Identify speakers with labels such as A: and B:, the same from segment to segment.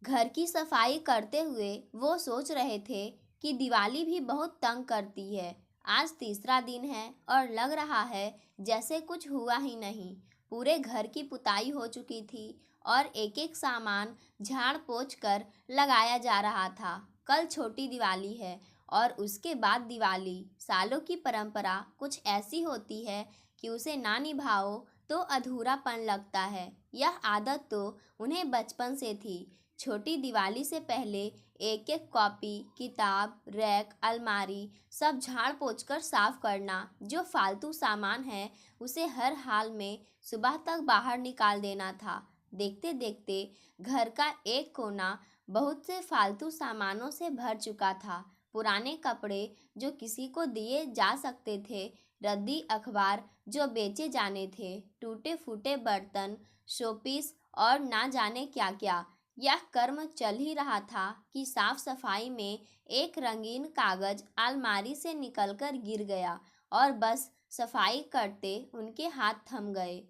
A: घर की सफाई करते हुए वो सोच रहे थे कि दिवाली भी बहुत तंग करती है। आज तीसरा दिन है और लग रहा है जैसे कुछ हुआ ही नहीं। पूरे घर की पुताई हो चुकी थी और एक एक सामान झाड़ पोंछ कर लगाया जा रहा था। कल छोटी दिवाली है और उसके बाद दिवाली। सालों की परंपरा कुछ ऐसी होती है कि उसे ना निभाओ तो अधूरापन लगता है। यह आदत तो उन्हें बचपन से थी। छोटी दिवाली से पहले एक एक कॉपी, किताब, रैक, अलमारी सब झाड़ पोंछ कर साफ करना। जो फालतू सामान है उसे हर हाल में सुबह तक बाहर निकाल देना था। देखते देखते घर का एक कोना बहुत से फालतू सामानों से भर चुका था। पुराने कपड़े जो किसी को दिए जा सकते थे, रद्दी अखबार जो बेचे जाने थे, टूटे फूटे बर्तन, शोपीस और ना जाने क्या क्या। यह कर्म चल ही रहा था कि साफ सफाई में एक रंगीन कागज अलमारी से निकलकर गिर गया और बस सफाई करते उनके हाथ थम गए।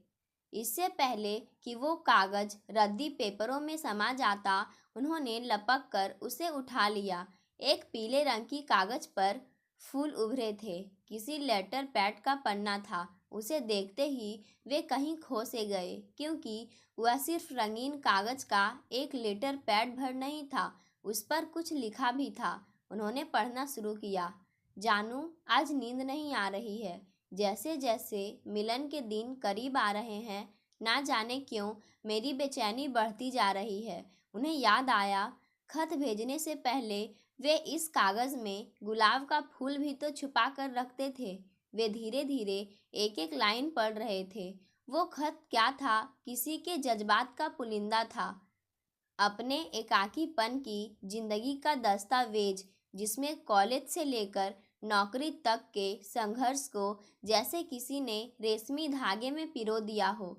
A: इससे पहले कि वो कागज रद्दी पेपरों में समा जाता, उन्होंने लपक कर उसे उठा लिया। एक पीले रंग की कागज पर फूल उभरे थे। किसी लेटर पैड का पन्ना था। उसे देखते ही वे कहीं खो से गए, क्योंकि वह सिर्फ रंगीन कागज का एक लेटर पैड भर नहीं था, उस पर कुछ लिखा भी था। उन्होंने पढ़ना शुरू किया। जानू, आज नींद नहीं आ रही है। जैसे जैसे मिलन के दिन करीब आ रहे हैं, ना जाने क्यों मेरी बेचैनी बढ़ती जा रही है। उन्हें याद आया, खत भेजने से पहले वे इस कागज में गुलाब का फूल भी तो छुपा कर रखते थे। वे धीरे धीरे एक एक लाइन पढ़ रहे थे। वो खत क्या था? किसी के जज्बात का पुलिंदा था। अपने एकाकीपन की जिंदगी का दस्तावेज, जिसमें कॉलेज से लेकर नौकरी तक के संघर्ष को जैसे किसी ने रेशमी धागे में पिरो दिया हो।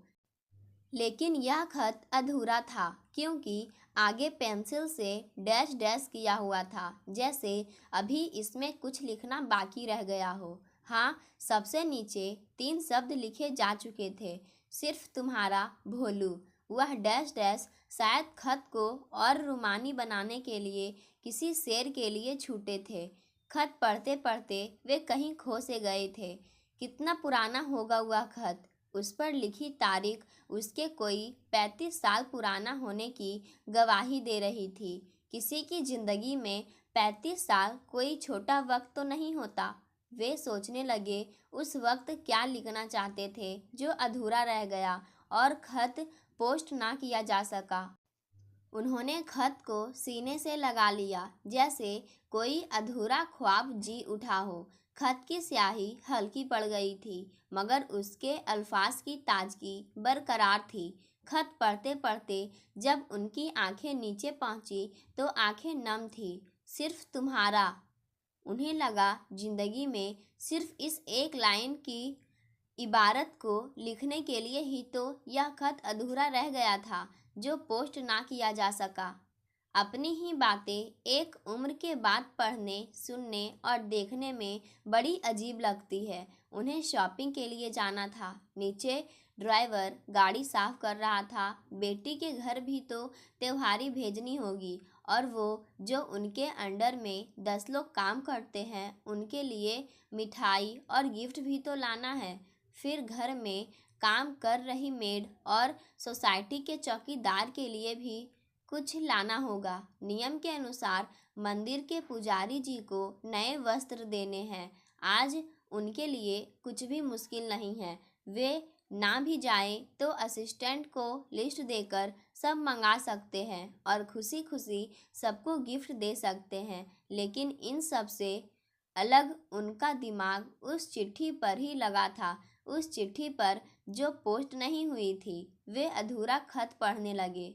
A: लेकिन यह खत अधूरा था, क्योंकि आगे पेंसिल से डैश डैश किया हुआ था, जैसे अभी इसमें कुछ लिखना बाकी रह गया हो। हाँ, सबसे नीचे 3 शब्द लिखे जा चुके थे, सिर्फ तुम्हारा भोलू। वह डैश डैश शायद खत को और रोमानी बनाने के लिए किसी शेर के लिए छूटे थे। खत पढ़ते पढ़ते वे कहीं खो से गए थे। कितना पुराना होगा वह खत? उस पर लिखी तारीख उसके कोई 35 साल पुराना होने की गवाही दे रही थी। किसी की जिंदगी में 35 साल कोई छोटा वक्त तो नहीं होता। वे सोचने लगे, उस वक्त क्या लिखना चाहते थे जो अधूरा रह गया और खत पोस्ट ना किया जा सका। उन्होंने खत को सीने से लगा लिया, जैसे कोई अधूरा ख्वाब जी उठा हो। खत की स्याही हल्की पड़ गई थी, मगर उसके अल्फाज की ताजगी बरकरार थी। खत पढ़ते पढ़ते जब उनकी आंखें नीचे पहुंची तो आंखें नम थी। सिर्फ तुम्हारा। उन्हें लगा, जिंदगी में सिर्फ इस एक लाइन की इबारत को लिखने के लिए ही तो यह खत अधूरा रह गया था, जो पोस्ट ना किया जा सका। अपनी ही बातें एक उम्र के बाद पढ़ने, सुनने और देखने में बड़ी अजीब लगती है। उन्हें शॉपिंग के लिए जाना था। नीचे ड्राइवर गाड़ी साफ कर रहा था। बेटी के घर भी तो त्योहारी भेजनी होगी, और वो जो उनके अंडर में 10 लोग काम करते हैं, उनके लिए मिठाई और गिफ्ट भी तो लाना है। फिर घर में काम कर रही मेड और सोसाइटी के चौकीदार के लिए भी कुछ लाना होगा। नियम के अनुसार मंदिर के पुजारी जी को नए वस्त्र देने हैं। आज उनके लिए कुछ भी मुश्किल नहीं है। वे ना भी जाएं तो असिस्टेंट को लिस्ट देकर सब मंगा सकते हैं और खुशी खुशी सबको गिफ्ट दे सकते हैं। लेकिन इन सब से अलग उनका दिमाग उस चिट्ठी पर ही लगा था। उस चिट्ठी पर जो पोस्ट नहीं हुई थी। वे अधूरा खत पढ़ने लगे।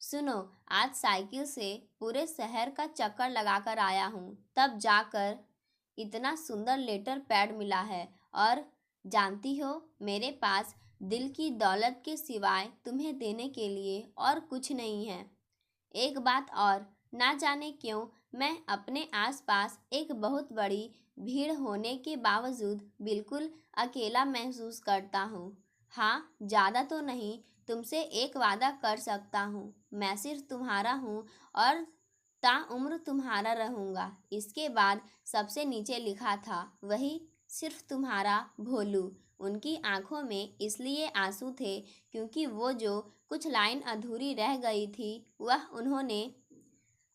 A: सुनो, आज साइकिल से पूरे शहर का चक्कर लगाकर आया हूँ, तब जाकर इतना सुंदर लेटर पैड मिला है। और जानती हो, मेरे पास दिल की दौलत के सिवाय तुम्हें देने के लिए और कुछ नहीं है। एक बात और, ना जाने क्यों मैं अपने आसपास एक बहुत बड़ी भीड़ होने के बावजूद बिल्कुल अकेला महसूस करता हूँ। हाँ, ज़्यादा तो नहीं, तुमसे एक वादा कर सकता हूँ, मैं सिर्फ तुम्हारा हूँ और ताउम्र तुम्हारा रहूँगा। इसके बाद सबसे नीचे लिखा था, वही सिर्फ तुम्हारा भोलू। उनकी आंखों में इसलिए आंसू थे क्योंकि वो जो कुछ लाइन अधूरी रह गई थी वह उन्होंने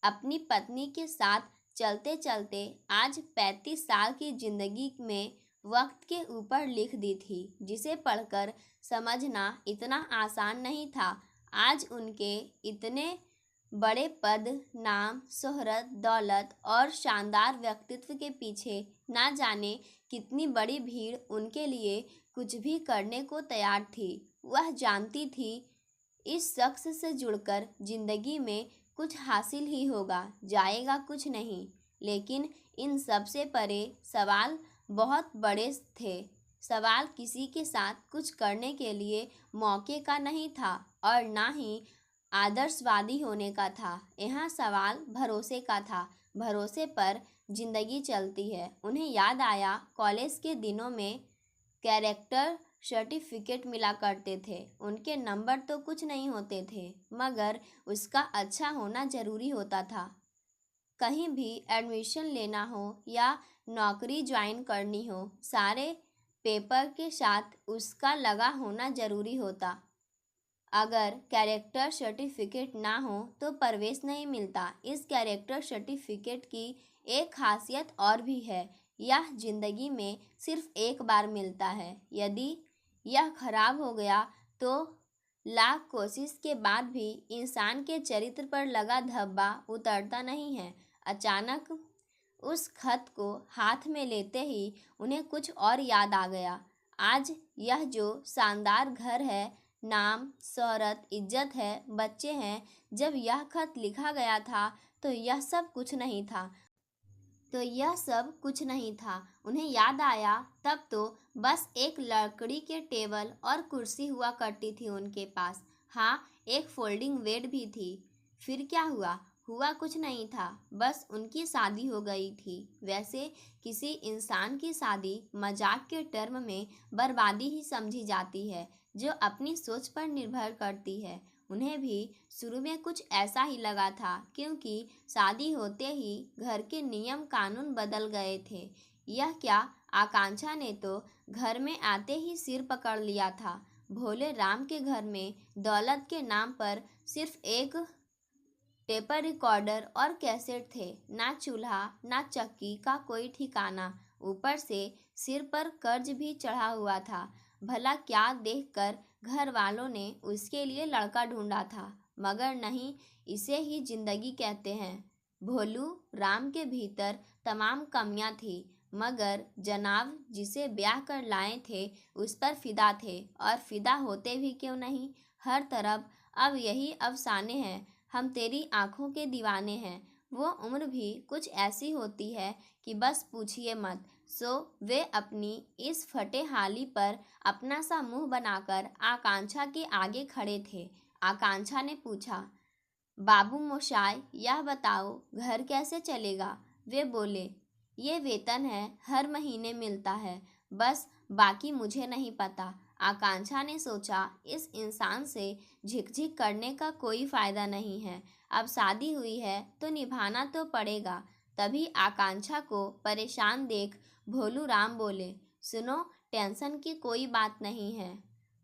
A: अपनी पत्नी के साथ चलते चलते आज 35 साल की जिंदगी में वक्त के ऊपर लिख दी थी, जिसे पढ़कर समझना इतना आसान नहीं था। आज उनके इतने बड़े पद, नाम, शोहरत, दौलत और शानदार व्यक्तित्व के पीछे ना जाने कितनी बड़ी भीड़ उनके लिए कुछ भी करने को तैयार थी। वह जानती थी इस शख्स से जुड़कर जिंदगी में कुछ हासिल ही होगा, जाएगा कुछ नहीं। लेकिन इन सब से परे सवाल बहुत बड़े थे। सवाल किसी के साथ कुछ करने के लिए मौके का नहीं था और ना ही आदर्शवादी होने का था। यहाँ सवाल भरोसे का था। भरोसे पर जिंदगी चलती है। उन्हें याद आया कॉलेज के दिनों में कैरेक्टर सर्टिफिकेट मिला करते थे। उनके नंबर तो कुछ नहीं होते थे, मगर उसका अच्छा होना ज़रूरी होता था। कहीं भी एडमिशन लेना हो या नौकरी ज्वाइन करनी हो, सारे पेपर के साथ उसका लगा होना ज़रूरी होता। अगर कैरेक्टर सर्टिफिकेट ना हो तो प्रवेश नहीं मिलता। इस कैरेक्टर सर्टिफिकेट की एक खासियत और भी है, यह जिंदगी में सिर्फ एक बार मिलता है। यदि यह खराब हो गया तो लाख कोशिश के बाद भी इंसान के चरित्र पर लगा धब्बा उतरता नहीं है। अचानक उस खत को हाथ में लेते ही उन्हें कुछ और याद आ गया। आज यह जो शानदार घर है, नाम, शोहरत, इज्जत है, बच्चे हैं, जब यह खत लिखा गया था तो यह सब कुछ नहीं था। उन्हें याद आया तब तो बस एक लकड़ी के टेबल और कुर्सी हुआ करती थी उनके पास। हाँ, एक फोल्डिंग बेड भी थी। फिर क्या हुआ? हुआ कुछ नहीं था, बस उनकी शादी हो गई थी। वैसे किसी इंसान की शादी मजाक के टर्म में बर्बादी ही समझी जाती है, जो अपनी सोच पर निर्भर करती है। उन्हें भी शुरू में कुछ ऐसा ही लगा था, क्योंकि शादी होते ही घर के नियम कानून बदल गए थे। यह क्या, आकांक्षा ने तो घर में आते ही सिर पकड़ लिया था। भोले राम के घर में दौलत के नाम पर सिर्फ एक टेपर रिकॉर्डर और कैसेट थे। ना चूल्हा ना चक्की का कोई ठिकाना। ऊपर से सिर पर कर्ज भी चढ़ा हुआ था। भला क्या देखकर घर वालों ने उसके लिए लड़का ढूंढा था, मगर नहीं, इसे ही जिंदगी कहते हैं। भोलू राम के भीतर तमाम कमियां थी, मगर जनाब जिसे ब्याह कर लाए थे उस पर फिदा थे। और फिदा होते भी क्यों नहीं। हर तरफ अब यही अफसाने हैं, हम तेरी आंखों के दीवाने हैं। वो उम्र भी कुछ ऐसी होती है कि बस पूछिए मत। सो वे अपनी इस फटे हाली पर अपना सा मुंह बनाकर आकांक्षा के आगे खड़े थे। आकांक्षा ने पूछा, बाबू मोशाय, यह बताओ घर कैसे चलेगा? वे बोले, ये वेतन है, हर महीने मिलता है, बस बाकी मुझे नहीं पता। आकांक्षा ने सोचा, इस इंसान से झिकझिक करने का कोई फायदा नहीं है। अब शादी हुई है तो निभाना तो पड़ेगा। तभी आकांक्षा को परेशान देख भोलू राम बोले, सुनो, टेंशन की कोई बात नहीं है।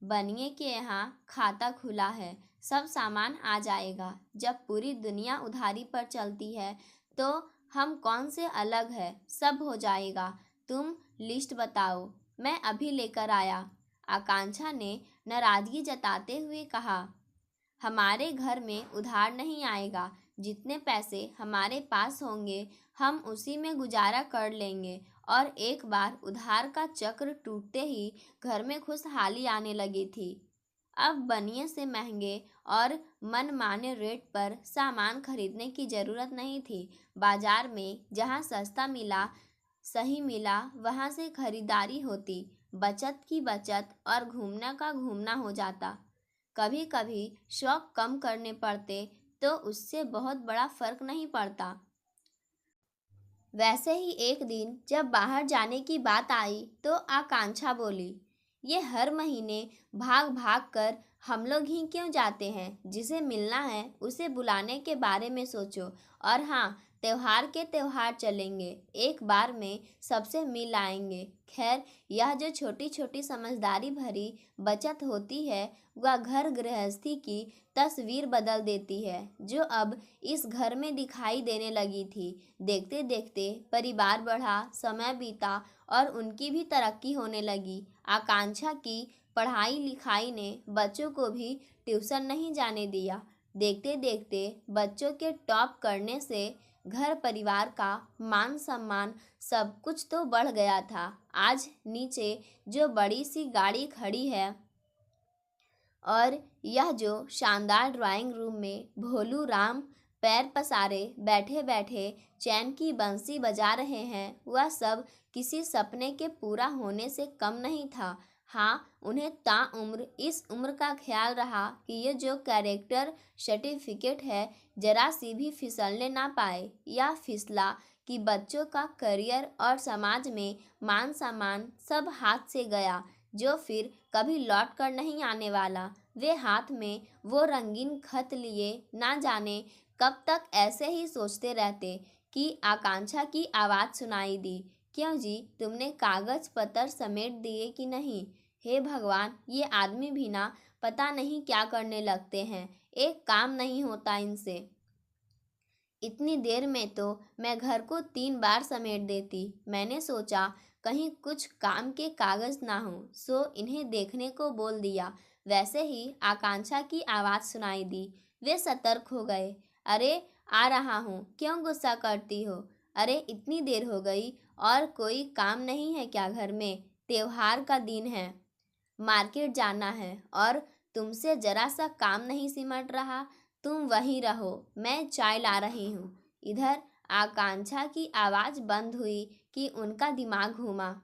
A: बनिए के यहाँ खाता खुला है, सब सामान आ जाएगा। जब पूरी दुनिया उधारी पर चलती है तो हम कौन से अलग है, सब हो जाएगा। तुम लिस्ट बताओ, मैं अभी लेकर आया। आकांक्षा ने नाराजगी जताते हुए कहा, हमारे घर में उधार नहीं आएगा। जितने पैसे हमारे पास होंगे हम उसी में गुजारा कर लेंगे। और एक बार उधार का चक्र टूटते ही घर में खुशहाली आने लगी थी। अब बनिए से महंगे और मनमाने रेट पर सामान खरीदने की ज़रूरत नहीं थी। बाजार में जहाँ सस्ता मिला, सही मिला, वहाँ से खरीदारी होती। बचत की बचत और घूमना का घूमना हो जाता। कभी कभी शौक कम करने पड़ते तो उससे बहुत बड़ा फर्क नहीं पड़ता। वैसे ही एक दिन जब बाहर जाने की बात आई तो आकांक्षा बोली, ये हर महीने भाग भाग कर हम लोग ही क्यों जाते हैं? जिसे मिलना है उसे बुलाने के बारे में सोचो। और हाँ, त्योहार के त्योहार चलेंगे, एक बार में सबसे मिल आएंगे। खैर, यह जो छोटी छोटी समझदारी भरी बचत होती है वह घर गृहस्थी की तस्वीर बदल देती है, जो अब इस घर में दिखाई देने लगी थी। देखते देखते परिवार बढ़ा, समय बीता और उनकी भी तरक्की होने लगी। आकांक्षा की पढ़ाई लिखाई ने बच्चों को भी ट्यूशन नहीं जाने दिया। देखते देखते बच्चों के टॉप करने से घर परिवार का मान सम्मान सब कुछ तो बढ़ गया था। आज नीचे जो बड़ी सी गाड़ी खड़ी है और यह जो शानदार ड्राइंग रूम में भोलू राम पैर पसारे बैठे बैठे चैन की बंसी बजा रहे हैं, वह सब किसी सपने के पूरा होने से कम नहीं था। हाँ, उन्हें ताउम्र इस उम्र का ख्याल रहा कि ये जो कैरेक्टर सर्टिफिकेट है जरा सी भी फिसलने ना पाए। या फिसला कि बच्चों का करियर और समाज में मान सम्मान सब हाथ से गया, जो फिर कभी लौट कर नहीं आने वाला। वे हाथ में वो रंगीन खत लिए ना जाने कब तक ऐसे ही सोचते रहते कि आकांक्षा की आवाज़ सुनाई दी, क्यों जी, तुमने कागज पत्र समेट दिए कि नहीं? हे भगवान, ये आदमी भी ना पता नहीं क्या करने लगते हैं, एक काम नहीं होता इनसे। इतनी देर में तो मैं घर को 3 बार समेट देती। मैंने सोचा कहीं कुछ काम के कागज ना हो, सो इन्हें देखने को बोल दिया। वैसे ही आकांक्षा की आवाज़ सुनाई दी। वे सतर्क हो गए। अरे, आ रहा हूँ, क्यों गुस्सा करती हो? अरे, इतनी देर हो गई और कोई काम नहीं है क्या घर में? त्योहार का दिन है, मार्केट जाना है और तुमसे जरा सा काम नहीं सिमट रहा। तुम वहीं रहो, मैं चाय ला रही हूँ। इधर आकांक्षा की आवाज़ बंद हुई कि उनका दिमाग घूमा।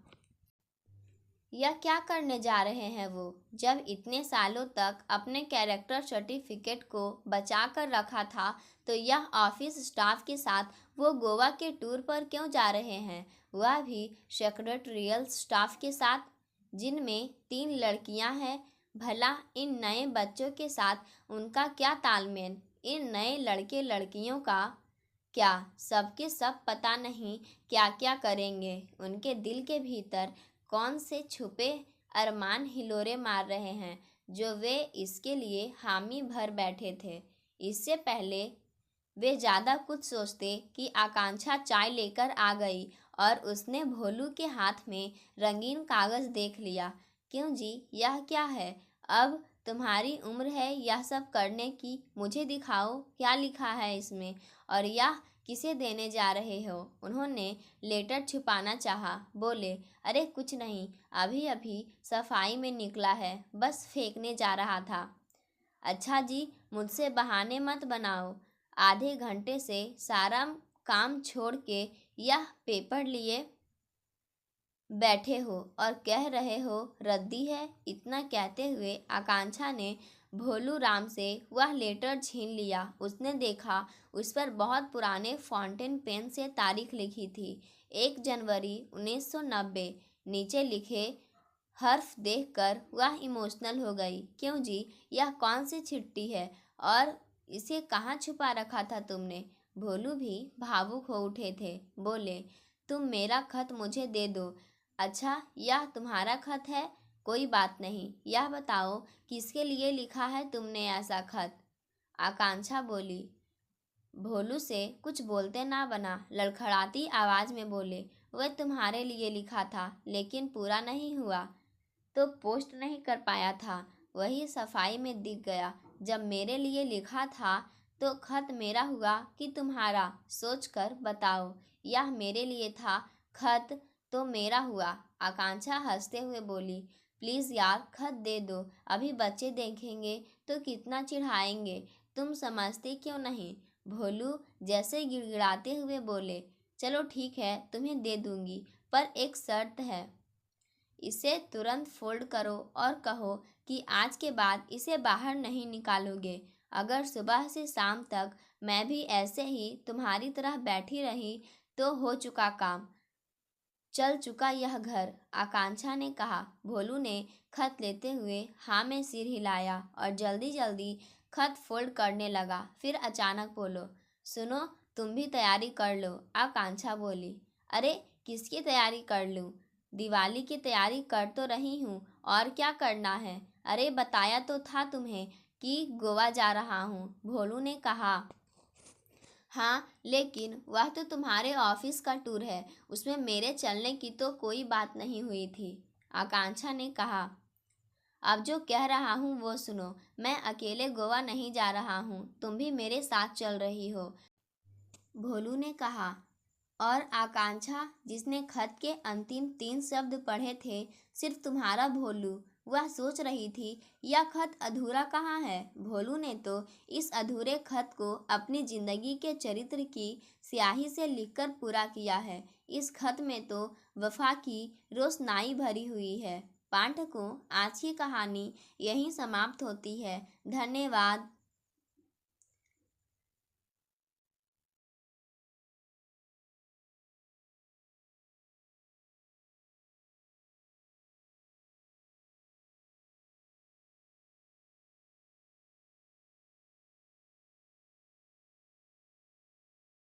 A: यह क्या करने जा रहे हैं वो? जब इतने सालों तक अपने कैरेक्टर सर्टिफिकेट को बचा कर रखा था, तो यह ऑफिस स्टाफ के साथ वो गोवा के टूर पर क्यों जा रहे हैं? वह भी सेक्रेटरियल स्टाफ के साथ, जिनमें 3 लड़कियां हैं। भला इन नए बच्चों के साथ उनका क्या तालमेल? इन नए लड़के लड़कियों का क्या सब के सब पता नहीं क्या क्या करेंगे? उनके दिल के भीतर कौन से छुपे अरमान हिलोरे मार रहे हैं, जो वे इसके लिए हामी भर बैठे थे। इससे पहले वे ज़्यादा कुछ सोचते कि आकांक्षा चाय लेकर आ गई और उसने भोलू के हाथ में रंगीन कागज़ देख लिया। क्यों जी, यह क्या है? अब तुम्हारी उम्र है यह सब करने की, मुझे दिखाओ क्या लिखा है इसमें, और यह किसे देने जा रहे हो? उन्होंने लेटर छुपाना चाहा, बोले, अरे कुछ नहीं, अभी अभी सफाई में निकला है, बस फेंकने जा रहा था। अच्छा जी, मुझसे बहाने मत बनाओ। आधे घंटे से सारा काम छोड़ के यह पेपर लिए बैठे हो और कह रहे हो रद्दी है। इतना कहते हुए आकांक्षा ने भोलू राम से वह लेटर छीन लिया। उसने देखा उस पर बहुत पुराने फाउंटेन पेन से तारीख लिखी थी, 1 जनवरी 1990। नीचे लिखे हर्फ देखकर वह इमोशनल हो गई। क्यों जी, यह कौन सी चिट्ठी है और इसे कहाँ छुपा रखा था तुमने? भोलू भी भावुक हो उठे थे। बोले, तुम मेरा खत मुझे दे दो। अच्छा, यह तुम्हारा खत है? कोई बात नहीं, यह बताओ किसके लिए लिखा है तुमने ऐसा खत? आकांक्षा बोली। भोलू से कुछ बोलते ना बना, लड़खड़ाती आवाज में बोले, वह तुम्हारे लिए लिखा था, लेकिन पूरा नहीं हुआ तो पोस्ट नहीं कर पाया था, वही सफाई में दिख गया। जब मेरे लिए लिखा था तो खत मेरा हुआ कि तुम्हारा? सोच कर बताओ, यह मेरे लिए था, खत तो मेरा हुआ। आकांक्षा हंसते हुए बोली, प्लीज़ यार, खत दे दो, अभी बच्चे देखेंगे तो कितना चिढ़ाएंगे, तुम समझते क्यों नहीं? भोलू जैसे गिड़गिड़ाते हुए बोले, चलो ठीक है, तुम्हें दे दूंगी, पर एक शर्त है। इसे तुरंत फोल्ड करो और कहो कि आज के बाद इसे बाहर नहीं निकालोगे। अगर सुबह से शाम तक मैं भी ऐसे ही तुम्हारी तरह बैठी रही तो हो चुका काम। चल चुका यह घर, आकांक्षा ने कहा। भोलू ने खत लेते हुए हाँ में सिर हिलाया और जल्दी जल्दी खत फोल्ड करने लगा। फिर अचानक बोलो, सुनो, तुम भी तैयारी कर लो, आकांक्षा बोली। अरे किसकी तैयारी कर लूँ? दिवाली की तैयारी कर तो रही हूँ, और क्या करना है? अरे बताया तो था तुम्हें कि गोवा जा रहा हूँ, भोलू ने कहा। हाँ, लेकिन वह तो तुम्हारे ऑफिस का टूर है, उसमें मेरे चलने की तो कोई बात नहीं हुई थी, आकांक्षा ने कहा। अब जो कह रहा हूँ वो सुनो, मैं अकेले गोवा नहीं जा रहा हूँ, तुम भी मेरे साथ चल रही हो, भोलू ने कहा। और आकांक्षा, जिसने खत के अंतिम 3 शब्द पढ़े थे, सिर्फ तुम्हारा भोलू, वह सोच रही थी यह खत अधूरा कहाँ है। भोलू ने तो इस अधूरे खत को अपनी जिंदगी के चरित्र की स्याही से लिखकर पूरा किया है। इस खत में तो वफा की रोशनाई भरी हुई है। पाठकों, आज की कहानी यहीं समाप्त होती है। धन्यवाद।